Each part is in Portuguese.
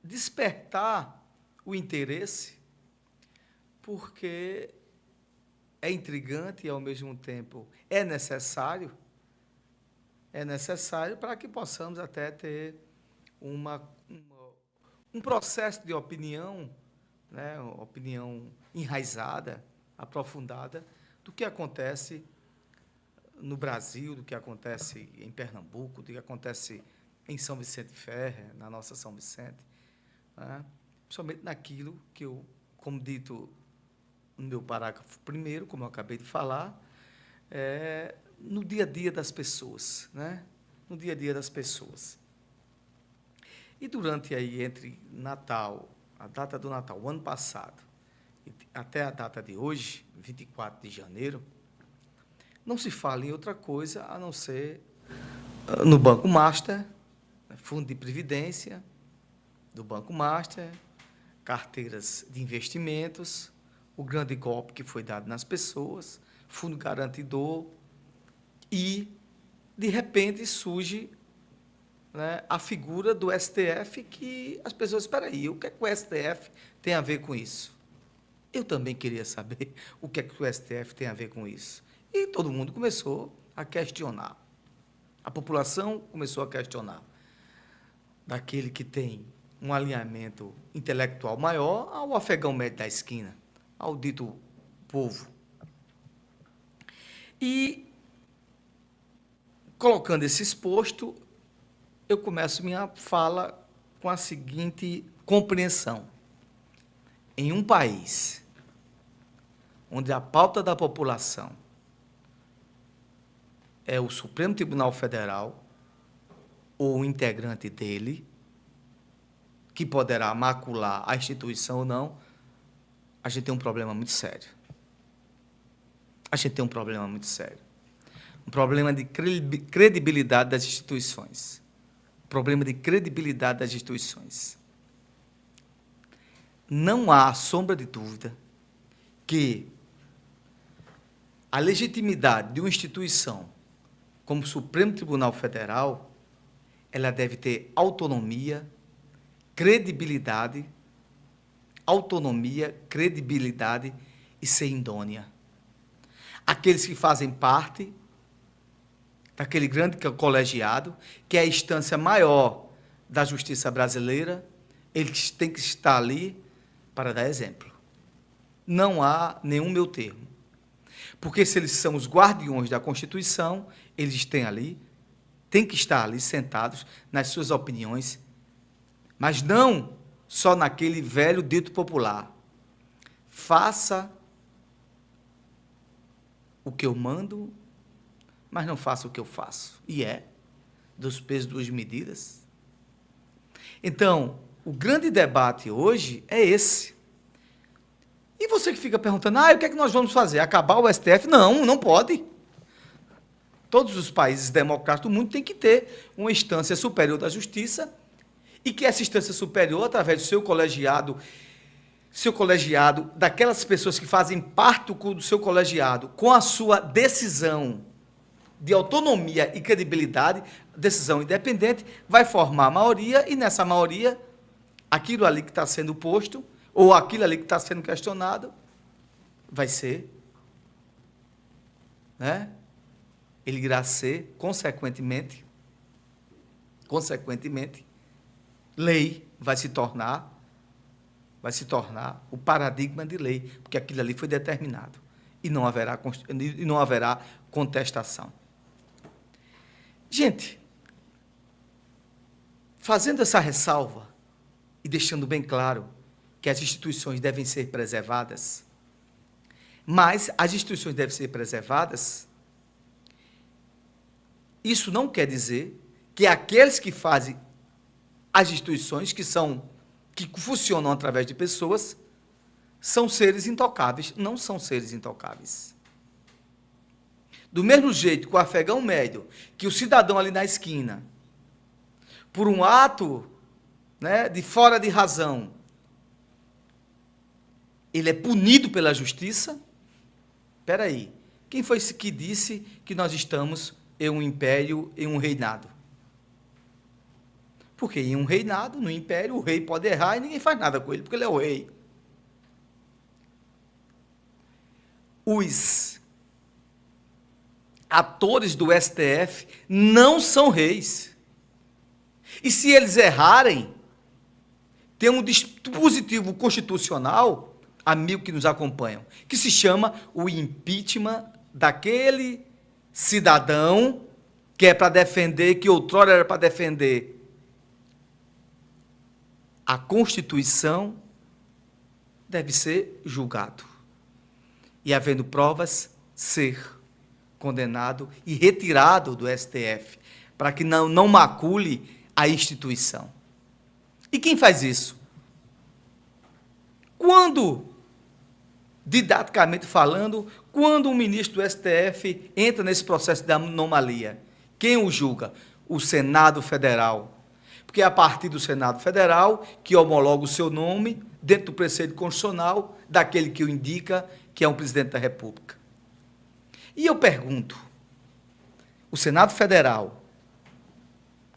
despertar o interesse, porque é intrigante e, ao mesmo tempo, é necessário para que possamos até ter um processo de opinião, né, uma opinião enraizada, aprofundada, do que acontece no Brasil, do que acontece em Pernambuco, do que acontece em São Vicente Ferrer, na nossa São Vicente, né? Principalmente naquilo que eu, como dito no meu parágrafo primeiro, como eu acabei de falar, no dia a dia das pessoas, né? No dia a dia das pessoas. E durante aí, entre Natal, a data do Natal, o ano passado, até a data de hoje, 24 de janeiro, não se fala em outra coisa a não ser no Banco Master, fundo de previdência do Banco Master, carteiras de investimentos, o grande golpe que foi dado nas pessoas, fundo garantidor, e, de repente, surge, né, a figura do STF, que as pessoas, espera aí, o que é que o STF tem a ver com isso? Eu também queria saber o que é que o STF tem a ver com isso. E todo mundo começou a questionar. A população começou a questionar. Daquele que tem um alinhamento intelectual maior ao afegão médio da esquina, ao dito povo. E, colocando esse exposto, eu começo minha fala com a seguinte compreensão. Em um país onde a pauta da população é o Supremo Tribunal Federal ou o integrante dele, que poderá macular a instituição ou não, a gente tem um problema muito sério. A gente tem um problema muito sério. Um problema de credibilidade das instituições. Problema de credibilidade das instituições. Não há sombra de dúvida que a legitimidade de uma instituição como o Supremo Tribunal Federal, ela deve ter autonomia, credibilidade e ser idônea. Aqueles que fazem parte daquele grande colegiado, que é a instância maior da justiça brasileira, eles têm que estar ali para dar exemplo. Não há nenhum meio termo. Porque se eles são os guardiões da Constituição, eles têm que estar ali sentados nas suas opiniões, mas não só naquele velho dito popular. Faça o que eu mando, mas não faça o que eu faço. E dos pesos, duas medidas. Então, o grande debate hoje é esse. E você que fica perguntando, o que é que nós vamos fazer? Acabar o STF? Não, não pode. Todos os países democráticos do mundo têm que ter uma instância superior da justiça, e que essa instância superior, através do seu colegiado, daquelas pessoas que fazem parte do seu colegiado, com a sua decisão de autonomia e credibilidade, decisão independente, vai formar a maioria, e nessa maioria, aquilo ali que está sendo posto, ou aquilo ali que está sendo questionado, vai ser, né? Ele irá ser, consequentemente, lei, vai se tornar o paradigma de lei, porque aquilo ali foi determinado, e não haverá contestação. Gente, fazendo essa ressalva e deixando bem claro que as instituições devem ser preservadas, mas as instituições devem ser preservadas, isso não quer dizer que aqueles que fazem as instituições, que funcionam através de pessoas, são seres intocáveis. Não são seres intocáveis. Do mesmo jeito que o afegão médio, que o cidadão ali na esquina, por um ato, né, de fora de razão, ele é punido pela justiça. Espera aí, quem foi esse que disse que nós estamos em um império, em um reinado? Porque em um reinado, no império, o rei pode errar e ninguém faz nada com ele, porque ele é o rei. Os atores do STF não são reis. E se eles errarem, tem um dispositivo constitucional, amigo que nos acompanham, que se chama o impeachment daquele cidadão que é para defender, que outrora era para defender a Constituição, deve ser julgado. E, havendo provas, ser condenado e retirado do STF, para que não macule a instituição. E quem faz isso? Quando, didaticamente falando, quando um ministro do STF entra nesse processo de anomalia, quem o julga? O Senado Federal. Porque é a partir do Senado Federal que homologa o seu nome dentro do preceito constitucional daquele que o indica, que é um presidente da República. E eu pergunto, o Senado Federal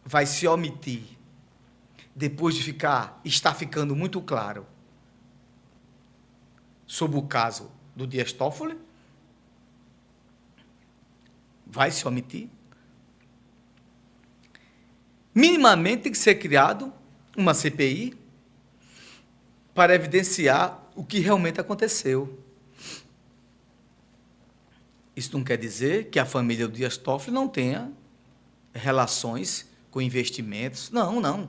vai se omitir depois de está ficando muito claro sobre o caso do Dias Toffoli? Vai se omitir? Minimamente tem que ser criado uma CPI para evidenciar o que realmente aconteceu. Isso não quer dizer que a família do Dias Toffoli não tenha relações com investimentos. Não, não.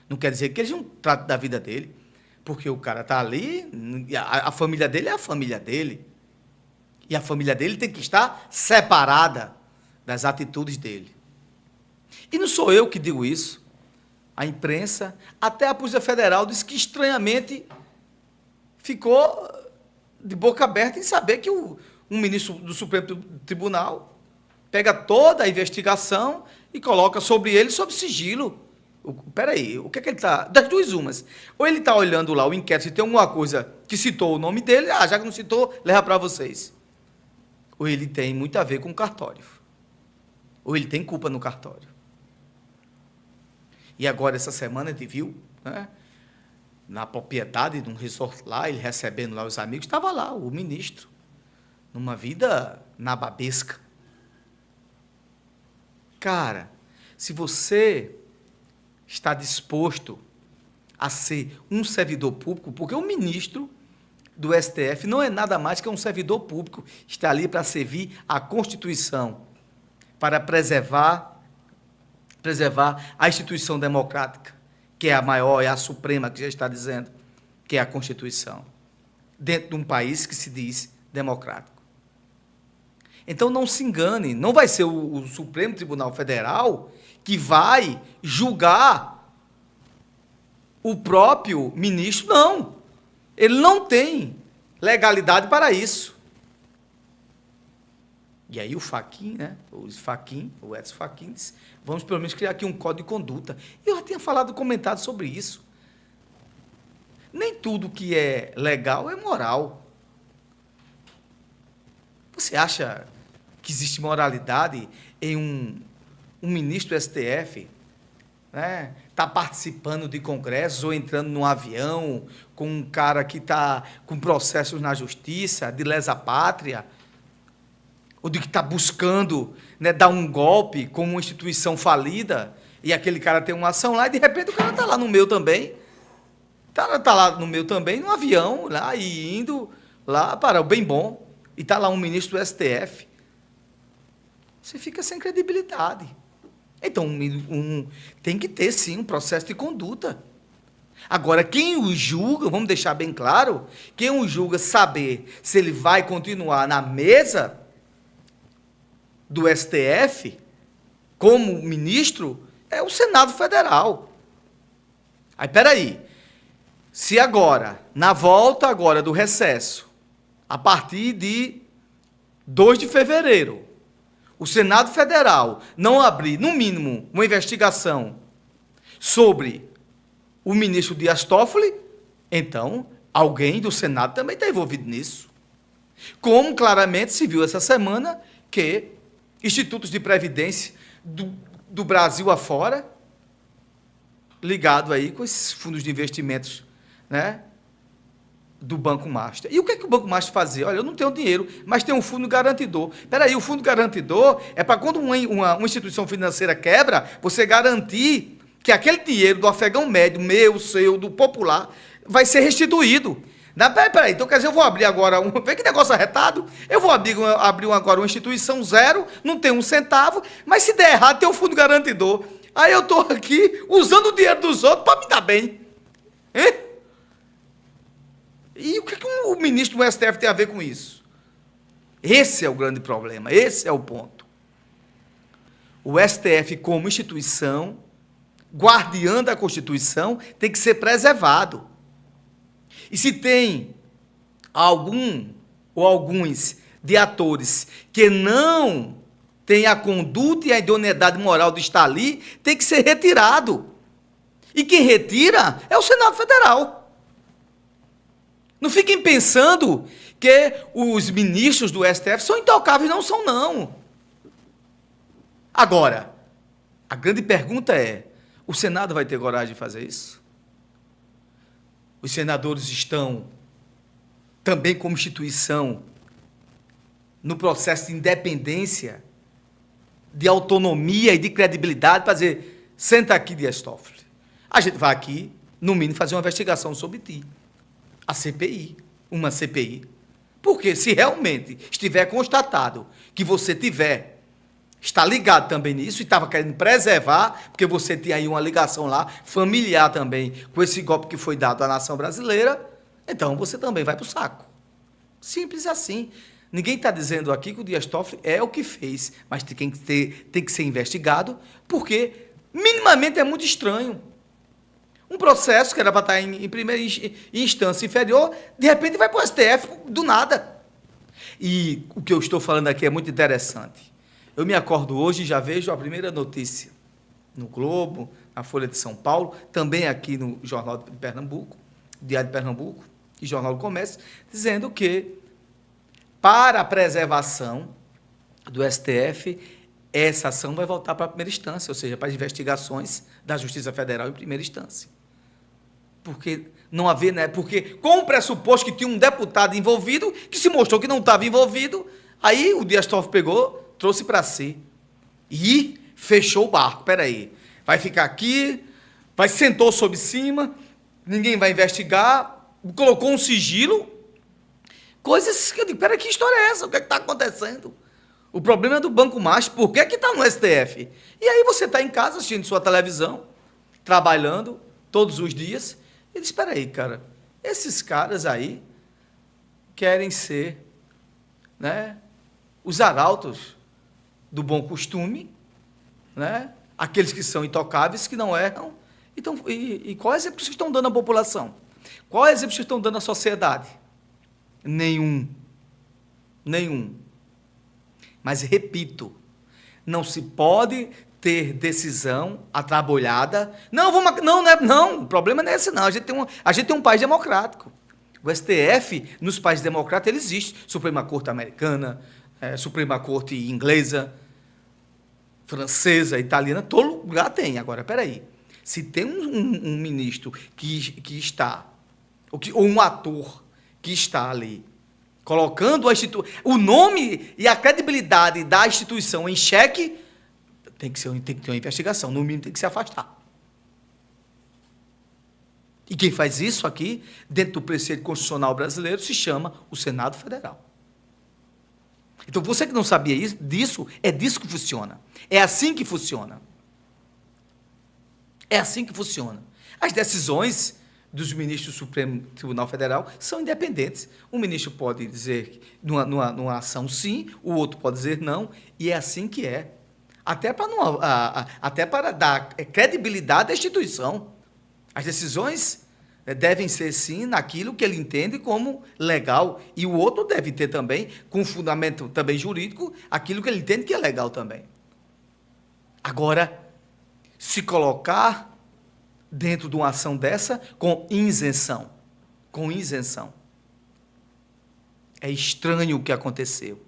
Não quer dizer que eles não tratem da vida dele. Porque o cara está ali, a família dele é a família dele. E a família dele tem que estar separada das atitudes dele. E não sou eu que digo isso. A imprensa, até a Polícia Federal, disse que estranhamente ficou de boca aberta em saber que um ministro do Supremo Tribunal pega toda a investigação e coloca sobre ele sob sigilo. Espera aí, o que é que ele está... Das duas umas. Ou ele está olhando lá o inquérito, se tem alguma coisa que citou o nome dele, já que não citou, leva para vocês. Ou ele tem muito a ver com o cartório. Ou ele tem culpa no cartório. E agora, essa semana, a gente viu, né, na propriedade de um resort lá, ele recebendo lá os amigos, estava lá o ministro, numa vida nababesca. Cara, se você está disposto a ser um servidor público, porque o ministro do STF não é nada mais que um servidor público, está ali para servir a Constituição, para preservar a instituição democrática, que é a maior, é a suprema, que já está dizendo, que é a Constituição, dentro de um país que se diz democrático. Então, não se engane, não vai ser o Supremo Tribunal Federal que vai julgar o próprio ministro, não. Ele não tem legalidade para isso. E aí o Fachin, né, o Edson Fachin, disse, vamos pelo menos criar aqui um código de conduta. Eu já tinha comentado sobre isso. Nem tudo que é legal é moral. Você acha que existe moralidade em um ministro do STF, né, tá participando de congressos ou entrando num avião com um cara que está com processos na justiça, de lesa pátria, ou de que está buscando, né, dar um golpe com uma instituição falida, e aquele cara tem uma ação lá, e de repente o cara está lá no meio também, está lá no meio também, num avião, lá, e indo lá para o bem bom, e está lá um ministro do STF. Você fica sem credibilidade. Então, tem que ter, sim, um processo de conduta. Agora, quem o julga, vamos deixar bem claro, quem o julga saber se ele vai continuar na mesa do STF como ministro é o Senado Federal. Aí, peraí, se agora, na volta agora do recesso, a partir de 2 de fevereiro, o Senado Federal não abrir, no mínimo, uma investigação sobre o ministro Dias Toffoli, então alguém do Senado também está envolvido nisso. Como claramente se viu essa semana que institutos de previdência do Brasil afora ligado aí com esses fundos de investimentos, né, do Banco Master. E o que é que o Banco Master fazia? Olha, eu não tenho dinheiro, mas tem um fundo garantidor. Espera aí, o fundo garantidor é para quando uma instituição financeira quebra, você garantir que aquele dinheiro do afegão médio, meu, seu, do popular, vai ser restituído. Peraí, então quer dizer, eu vou abrir agora, vê que negócio arretado, eu vou abrir agora uma instituição zero, não tem um centavo, mas se der errado, tem um fundo garantidor. Aí eu estou aqui usando o dinheiro dos outros para me dar bem. Hein? E o que o ministro do STF tem a ver com isso? Esse é o grande problema, esse é o ponto. O STF, como instituição, guardiã da Constituição, tem que ser preservado. E se tem algum ou alguns de atores que não têm a conduta e a idoneidade moral de estar ali, tem que ser retirado. E quem retira é o Senado Federal. Não fiquem pensando que os ministros do STF são intocáveis, não são, não. Agora, a grande pergunta é, o Senado vai ter coragem de fazer isso? Os senadores estão, também como instituição, no processo de independência, de autonomia e de credibilidade para dizer, senta aqui, Dias Toffoli. A gente vai aqui, no mínimo, fazer uma investigação sobre ti. A CPI, uma CPI. Porque se realmente estiver constatado que você está ligado também nisso e estava querendo preservar, porque você tinha aí uma ligação lá, familiar também, com esse golpe que foi dado à nação brasileira, então você também vai para o saco. Simples assim. Ninguém está dizendo aqui que o Dias Toffoli é o que fez, mas tem que ser investigado, porque minimamente é muito estranho. Um processo que era para estar em primeira instância inferior, de repente vai para o STF do nada. E o que eu estou falando aqui é muito interessante. Eu me acordo hoje e já vejo a primeira notícia no Globo, na Folha de São Paulo, também aqui no Jornal de Pernambuco, Diário de Pernambuco e Jornal do Comércio, dizendo que, para a preservação do STF, essa ação vai voltar para a primeira instância, ou seja, para as investigações da Justiça Federal em primeira instância. Porque não havia, né? Porque com o pressuposto que tinha um deputado envolvido, que se mostrou que não estava envolvido, aí o Dias Toffoli pegou, trouxe para si e fechou o barco. Espera aí, vai ficar aqui, sentou sob cima, ninguém vai investigar, colocou um sigilo, coisas que eu digo, espera, que história é essa? O que é que está acontecendo? O problema é do Banco Master, por que está no STF? E aí você está em casa assistindo sua televisão, trabalhando todos os dias, e diz, espera aí, cara, esses caras aí querem ser, né, os arautos do bom costume, né? Aqueles que são intocáveis, que não erram. Então, e qual é o exemplo que vocês estão dando à população? Qual é o exemplo que vocês estão dando à sociedade? Nenhum. Mas, repito, não se pode ter decisão atrabolhada. Não, o problema não é esse, não. A gente tem um país democrático. O STF, nos países democráticos, ele existe. Suprema Corte americana, Suprema Corte inglesa, francesa, italiana, todo lugar tem. Agora, espera aí. Se tem um ministro que está, ou um ator que está ali, colocando o nome e a credibilidade da instituição em xeque, tem que ter uma investigação. No mínimo, tem que se afastar. E quem faz isso aqui, dentro do preceito constitucional brasileiro, se chama o Senado Federal. Então, você que não sabia disso, é disso que funciona. É assim que funciona. É assim que funciona. As decisões dos ministros do Supremo Tribunal Federal são independentes. Um ministro pode dizer numa ação sim, o outro pode dizer não, e é assim que é. Até para dar credibilidade à instituição. As decisões devem ser, sim, naquilo que ele entende como legal, e o outro deve ter também, com fundamento também jurídico, aquilo que ele entende que é legal também. Agora, se colocar dentro de uma ação dessa com isenção, é estranho o que aconteceu.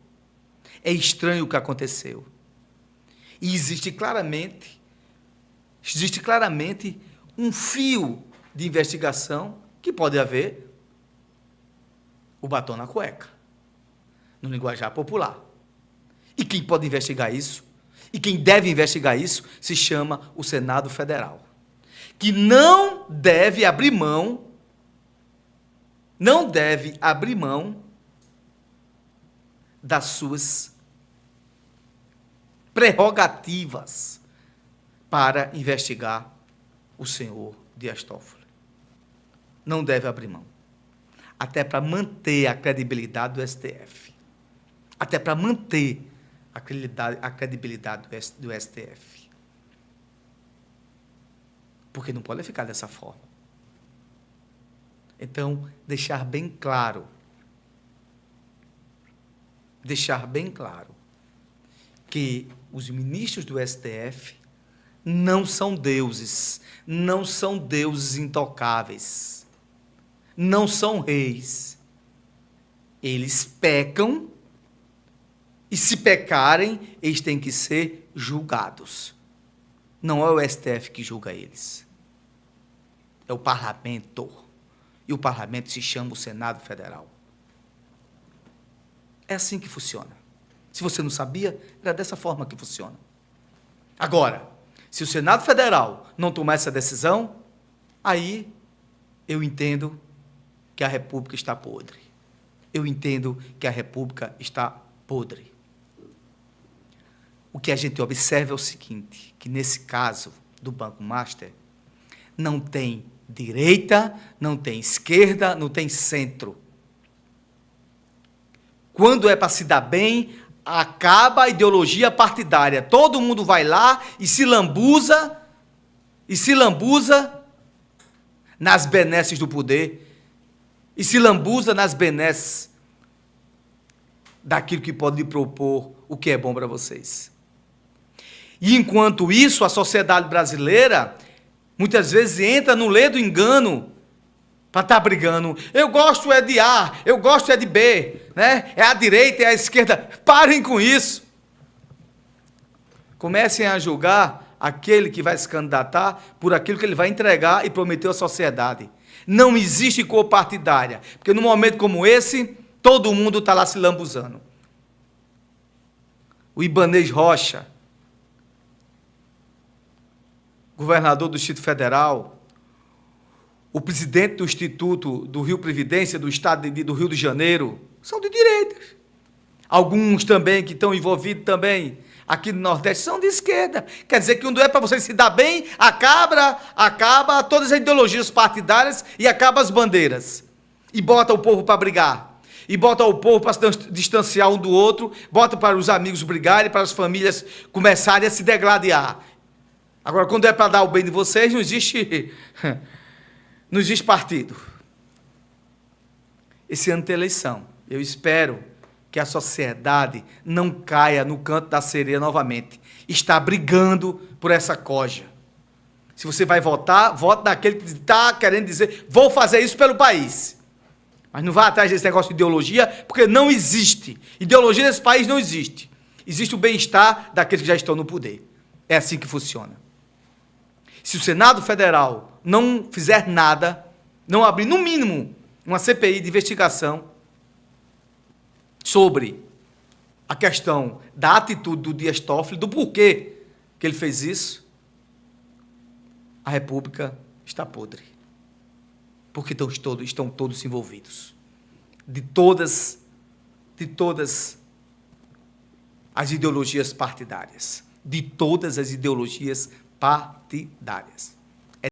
E existe claramente um fio de investigação que pode haver o batom na cueca, no linguajar popular. E quem pode investigar isso, e quem deve investigar isso, se chama o Senado Federal, que não deve abrir mão das suas prerrogativas para investigar o senhor Dias Toffoli. Não deve abrir mão. Até para manter a credibilidade do STF. Até para manter a credibilidade do STF. Porque não pode ficar dessa forma. Então, deixar bem claro que os ministros do STF não são deuses intocáveis, não são reis. Eles pecam, e se pecarem, eles têm que ser julgados. Não é o STF que julga eles, é o parlamento, e o parlamento se chama o Senado Federal. É assim que funciona. Se você não sabia, era dessa forma que funciona. Agora, se o Senado Federal não tomar essa decisão, aí eu entendo que a República está podre. Eu entendo que a República está podre. O que a gente observa é o seguinte, que nesse caso do Banco Master, não tem direita, não tem esquerda, não tem centro. Quando é para se dar bem, acaba a ideologia partidária. Todo mundo vai lá e se lambuza nas benesses do poder, e se lambuza nas benesses daquilo que pode lhe propor o que é bom para vocês. E enquanto isso, a sociedade brasileira muitas vezes entra no ledo do engano para estar brigando. Eu gosto é de A, eu gosto é de B, né? É a direita, é a esquerda. Parem com isso. Comecem a julgar aquele que vai se candidatar por aquilo que ele vai entregar e prometer à sociedade. Não existe cor partidária, porque num momento como esse, todo mundo está lá se lambuzando. O Ibanez Rocha, governador do Distrito Federal, o presidente do Instituto do Rio Previdência, do Estado do Rio de Janeiro, são de direita. Alguns também que estão envolvidos também aqui no Nordeste são de esquerda. Quer dizer que quando é para você se dar bem, acaba todas as ideologias partidárias e acaba as bandeiras. E bota o povo para brigar. E bota o povo para se distanciar um do outro, bota para os amigos brigarem, para as famílias começarem a se degladiar. Agora, quando é para dar o bem de vocês, não existe partido. Esse ano tem eleição. Eu espero que a sociedade não caia no canto da sereia novamente. Está brigando por essa coja. Se você vai votar, vote naquele que está querendo dizer, vou fazer isso pelo país. Mas não vá atrás desse negócio de ideologia, porque não existe. Ideologia nesse país não existe. Existe o bem-estar daqueles que já estão no poder. É assim que funciona. Se o Senado Federal não fizer nada, não abrir, no mínimo, uma CPI de investigação sobre a questão da atitude do Dias Toffoli, do porquê que ele fez isso, a República está podre. Porque estão todos envolvidos. De todas as ideologias partidárias. De todas as ideologias partidárias.